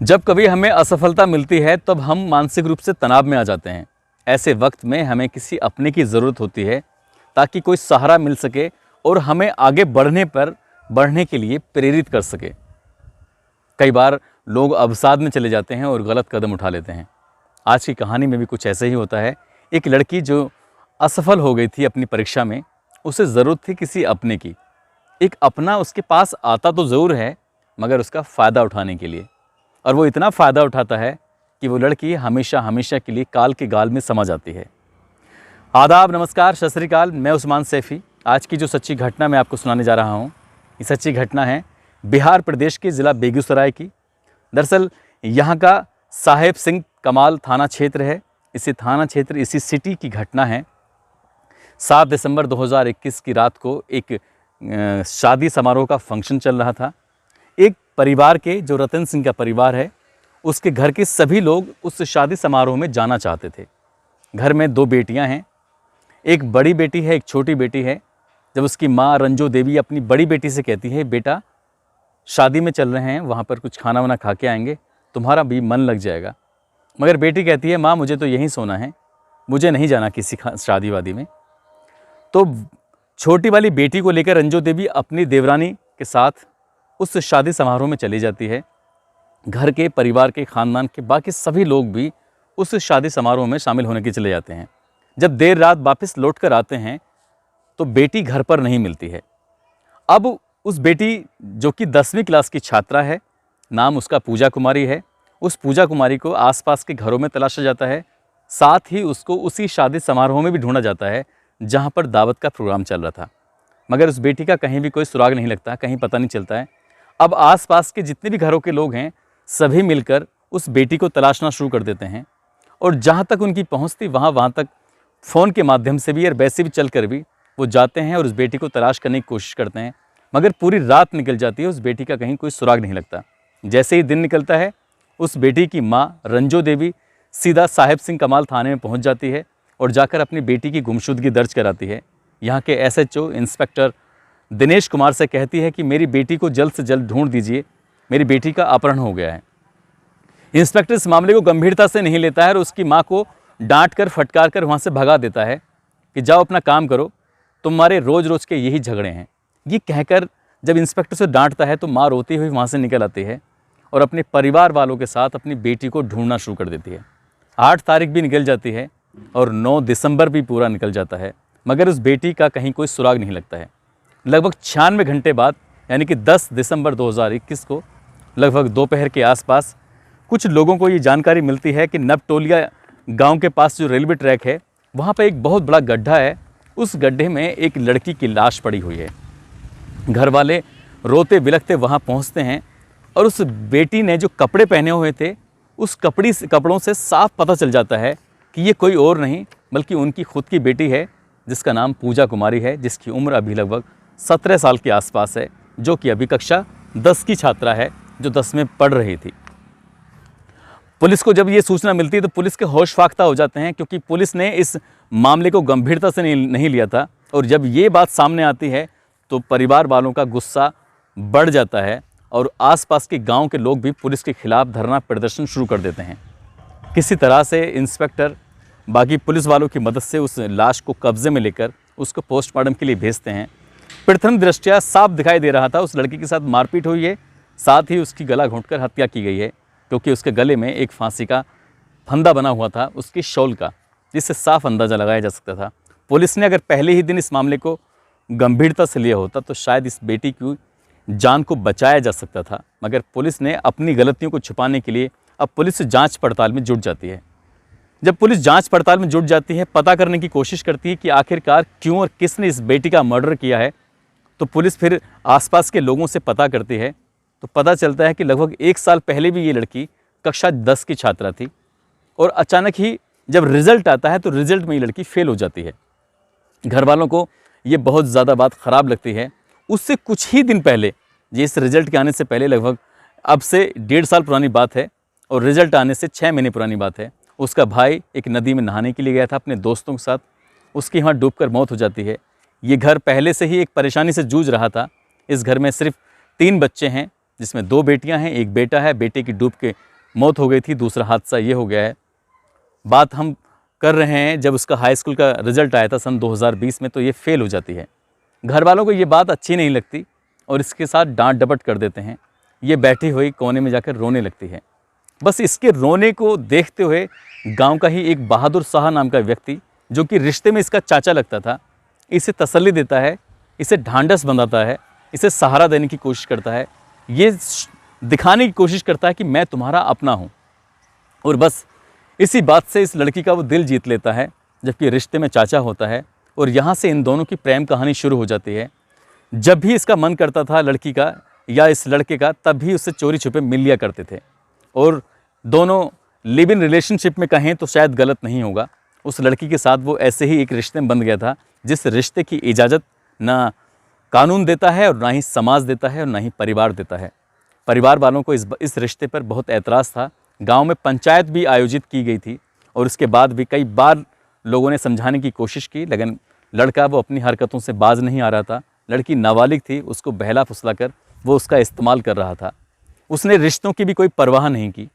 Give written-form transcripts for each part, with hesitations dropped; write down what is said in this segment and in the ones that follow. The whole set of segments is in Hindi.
जब कभी हमें असफलता मिलती है तब हम मानसिक रूप से तनाव में आ जाते हैं। ऐसे वक्त में हमें किसी अपने की ज़रूरत होती है ताकि कोई सहारा मिल सके और हमें आगे बढ़ने के लिए प्रेरित कर सके। कई बार लोग अवसाद में चले जाते हैं और गलत कदम उठा लेते हैं। आज की कहानी में भी कुछ ऐसे ही होता है। एक लड़की जो असफल हो गई थी अपनी परीक्षा में, उसे ज़रूरत थी किसी अपने की। एक अपना उसके पास आता तो ज़रूर है, मगर उसका फ़ायदा उठाने के लिए, और वो इतना फ़ायदा उठाता है कि वो लड़की हमेशा हमेशा के लिए काल के गाल में समा जाती है। आदाब, नमस्कार, सत श्री अकाल। मैं उस्मान सैफ़ी। आज की जो सच्ची घटना मैं आपको सुनाने जा रहा हूँ, ये सच्ची घटना है बिहार प्रदेश के ज़िला बेगूसराय की। दरअसल यहाँ का साहेब सिंह कमाल थाना क्षेत्र है। इसी सिटी की घटना है। 7 दिसंबर 2021 की रात को एक शादी समारोह का फंक्शन चल रहा था। एक परिवार के, जो रतन सिंह का परिवार है, उसके घर के सभी लोग उस शादी समारोह में जाना चाहते थे। घर में 2 बेटियां हैं, एक बड़ी बेटी है, एक छोटी बेटी है। जब उसकी माँ रंजो देवी अपनी बड़ी बेटी से कहती है, बेटा शादी में चल रहे हैं, वहाँ पर कुछ खाना वाना खा के आएंगे, तुम्हारा भी मन लग जाएगा। मगर बेटी कहती है, माँ मुझे तो यहीं सोना है, मुझे नहीं जाना किसी शादी वादी में। तो छोटी वाली बेटी को लेकर रंजो देवी अपनी देवरानी के साथ उस शादी समारोह में चली जाती है। घर के, परिवार के, ख़ानदान के बाकी सभी लोग भी उस शादी समारोह में शामिल होने के चले जाते हैं। जब देर रात वापस लौट कर आते हैं तो बेटी घर पर नहीं मिलती है। अब उस बेटी, जो कि 10वीं क्लास की छात्रा है, नाम उसका पूजा कुमारी है, उस पूजा कुमारी को आसपास के घरों में तलाशा जाता है। साथ ही उसको उसी शादी समारोह में भी ढूंढा जाता है जहाँ पर दावत का प्रोग्राम चल रहा था। मगर उस बेटी का कहीं भी कोई सुराग नहीं लगता, कहीं पता नहीं चलता है। अब आसपास के जितने भी घरों के लोग हैं, सभी मिलकर उस बेटी को तलाशना शुरू कर देते हैं, और जहाँ तक उनकी पहुँच थी वहाँ तक फ़ोन के माध्यम से भी और वैसे भी चल कर भी वो जाते हैं और उस बेटी को तलाश करने की कोशिश करते हैं। मगर पूरी रात निकल जाती है, उस बेटी का कहीं कोई सुराग नहीं लगता। जैसे ही दिन निकलता है, उस बेटी की माँ रंजो देवी सीधा साहेब सिंह कमाल थाने में पहुँच जाती है और जाकर अपनी बेटी की गुमशुदगी दर्ज कराती है। यहाँ के SHO इंस्पेक्टर दिनेश कुमार से कहती है कि मेरी बेटी को जल्द से जल्द ढूंढ दीजिए, मेरी बेटी का अपहरण हो गया है। इंस्पेक्टर इस मामले को गंभीरता से नहीं लेता है और उसकी मां को डांट कर, फटकार कर वहां से भगा देता है कि जाओ अपना काम करो, तुम्हारे रोज रोज के यही झगड़े हैं। ये कहकर जब इंस्पेक्टर से डांटता है तो माँ रोती हुई वहाँ से निकल आती है और अपने परिवार वालों के साथ अपनी बेटी को ढूंढना शुरू कर देती है। 8 तारीख भी निकल जाती है और 9 दिसंबर भी पूरा निकल जाता है, मगर उस बेटी का कहीं कोई सुराग नहीं लगता है। लगभग 96 घंटे बाद, यानी कि 10 दिसंबर 2021 को लगभग दोपहर के आसपास कुछ लोगों को ये जानकारी मिलती है कि नवटोलिया गांव के पास जो रेलवे ट्रैक है, वहाँ पर एक बहुत बड़ा गड्ढा है। उस गड्ढे में एक लड़की की लाश पड़ी हुई है। घर वाले रोते बिलखते वहाँ पहुँचते हैं और उस बेटी ने जो कपड़े पहने हुए थे, उस कपड़ों से साफ पता चल जाता है कि ये कोई और नहीं बल्कि उनकी खुद की बेटी है, जिसका नाम पूजा कुमारी है, जिसकी उम्र अभी लगभग 17 साल के आसपास है, जो कि अभी कक्षा 10 की छात्रा है, जो 10 में पढ़ रही थी। पुलिस को जब ये सूचना मिलती है तो पुलिस के होश फाख्ता हो जाते हैं, क्योंकि पुलिस ने इस मामले को गंभीरता से नहीं लिया था। और जब ये बात सामने आती है तो परिवार वालों का गुस्सा बढ़ जाता है और आसपास के गांव के लोग भी पुलिस के खिलाफ धरना प्रदर्शन शुरू कर देते हैं। किसी तरह से इंस्पेक्टर बाकी पुलिस वालों की मदद से उस लाश को कब्जे में लेकर उसको पोस्टमार्टम के लिए भेजते हैं। प्रथम दृष्टया साफ दिखाई दे रहा था उस लड़की के साथ मारपीट हुई है, साथ ही उसकी गला घोंटकर हत्या की गई है, क्योंकि उसके गले में एक फांसी का फंदा बना हुआ था उसकी शॉल का, जिससे साफ अंदाज़ा लगाया जा सकता था। पुलिस ने अगर पहले ही दिन इस मामले को गंभीरता से लिया होता तो शायद इस बेटी की जान को बचाया जा सकता था, मगर पुलिस ने अपनी गलतियों को छुपाने के लिए अब पुलिस जांच पड़ताल में जुट जाती है। जब पुलिस जांच पड़ताल में जुट जाती है, पता करने की कोशिश करती है कि आखिरकार क्यों और किसने इस बेटी का मर्डर किया है, तो पुलिस फिर आसपास के लोगों से पता करती है तो पता चलता है कि लगभग 1 साल पहले भी ये लड़की कक्षा 10 की छात्रा थी, और अचानक ही जब रिजल्ट आता है तो रिजल्ट में ये लड़की फेल हो जाती है। घर वालों को ये बहुत ज़्यादा बात ख़राब लगती है। उससे कुछ ही दिन पहले, ये इस रिज़ल्ट के आने से पहले लगभग अब से 1.5 साल पुरानी बात है और रिज़ल्ट आने से 6 महीने पुरानी बात है, उसका भाई एक नदी में नहाने के लिए गया था अपने दोस्तों के साथ, उसकी वहाँ डूबकर मौत हो जाती है। ये घर पहले से ही एक परेशानी से जूझ रहा था। इस घर में सिर्फ 3 बच्चे हैं, जिसमें 2 बेटियां हैं, 1 बेटा है। बेटे की डूब के मौत हो गई थी, दूसरा हादसा ये हो गया है। बात हम कर रहे हैं जब उसका हाई स्कूल का रिज़ल्ट आया था सन 2020 में, तो ये फेल हो जाती है। घर वालों को ये बात अच्छी नहीं लगती और इसके साथ डांट डपट कर देते हैं। ये बैठी हुई कोने में जाकर रोने लगती है। बस इसके रोने को देखते हुए गांव का ही एक बहादुर शाह नाम का व्यक्ति, जो कि रिश्ते में इसका चाचा लगता था, इसे तसल्ली देता है, इसे ढांढस बंधाता है, इसे सहारा देने की कोशिश करता है, ये दिखाने की कोशिश करता है कि मैं तुम्हारा अपना हूँ। और बस इसी बात से इस लड़की का वो दिल जीत लेता है, जबकि रिश्ते में चाचा होता है। और यहाँ से इन दोनों की प्रेम कहानी शुरू हो जाती है। जब भी इसका मन करता था लड़की का या इस लड़के का, तब भी उससे चोरी छुपे मिल लिया करते थे। और दोनों लिव इन रिलेशनशिप में कहें तो शायद गलत नहीं होगा। उस लड़की के साथ वो ऐसे ही एक रिश्ते में बंध गया था, जिस रिश्ते की इजाज़त ना कानून देता है और ना ही समाज देता है और ना ही परिवार देता है। परिवार वालों को इस रिश्ते पर बहुत ऐतराज़ था। गांव में पंचायत भी आयोजित की गई थी और उसके बाद भी कई बार लोगों ने समझाने की कोशिश की, लेकिन लड़का वो अपनी हरकतों से बाज नहीं आ रहा था। लड़की नाबालिग थी, उसको बहला फुसला कर वो उसका इस्तेमाल कर रहा था। उसने रिश्तों की भी कोई परवाह नहीं की।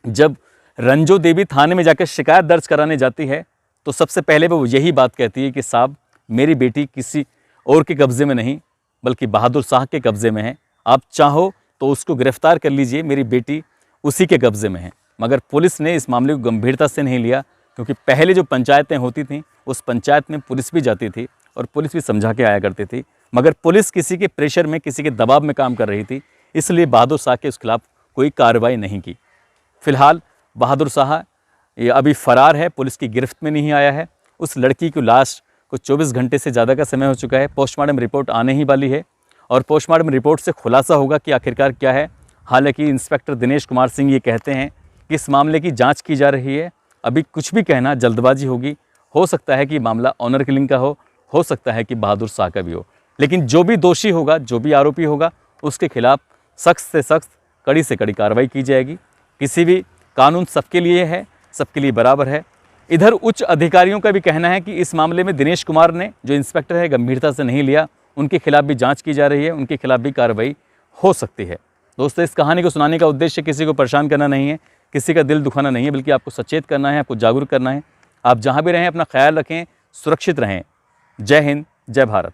जब रंजो देवी थाने में जाकर शिकायत दर्ज कराने जाती है, तो सबसे पहले वो यही बात कहती है कि साहब, मेरी बेटी किसी और के कब्ज़े में नहीं बल्कि बहादुर शाह के कब्ज़े में है। आप चाहो तो उसको गिरफ्तार कर लीजिए, मेरी बेटी उसी के कब्ज़े में है। मगर पुलिस ने इस मामले को गंभीरता से नहीं लिया, क्योंकि पहले जो पंचायतें होती थीं उस पंचायत में पुलिस भी जाती थी और पुलिस भी समझा के आया करती थी। मगर पुलिस किसी के प्रेशर में, किसी के दबाव में काम कर रही थी, इसलिए बहादुर शाह के उस खिलाफ कोई कार्रवाई नहीं की। फिलहाल बहादुर शाह ये अभी फ़रार है, पुलिस की गिरफ्त में नहीं आया है। उस लड़की की लाश को 24 घंटे से ज़्यादा का समय हो चुका है। पोस्टमार्टम रिपोर्ट आने ही वाली है और पोस्टमार्टम रिपोर्ट से खुलासा होगा कि आखिरकार क्या है। हालांकि इंस्पेक्टर दिनेश कुमार सिंह ये कहते हैं कि इस मामले की जांच की जा रही है। अभी कुछ भी कहना जल्दबाजी होगी। हो सकता है कि मामला ऑनर किलिंग का हो सकता है कि बहादुर शाह का भी हो। लेकिन जो भी दोषी होगा, जो भी आरोपी होगा, उसके खिलाफ सख्त से सख्त, कड़ी से कड़ी कार्रवाई की जाएगी। किसी भी कानून सबके लिए है, सबके लिए बराबर है। इधर उच्च अधिकारियों का भी कहना है कि इस मामले में दिनेश कुमार ने, जो इंस्पेक्टर है, गंभीरता से नहीं लिया। उनके खिलाफ भी जांच की जा रही है, उनके खिलाफ भी कार्रवाई हो सकती है। दोस्तों, इस कहानी को सुनाने का उद्देश्य किसी को परेशान करना नहीं है, किसी का दिल दुखाना नहीं है, बल्कि आपको सचेत करना है, आपको जागरूक करना है। आप जहाँ भी रहें अपना ख्याल रखें, सुरक्षित रहें। जय हिंद, जय भारत।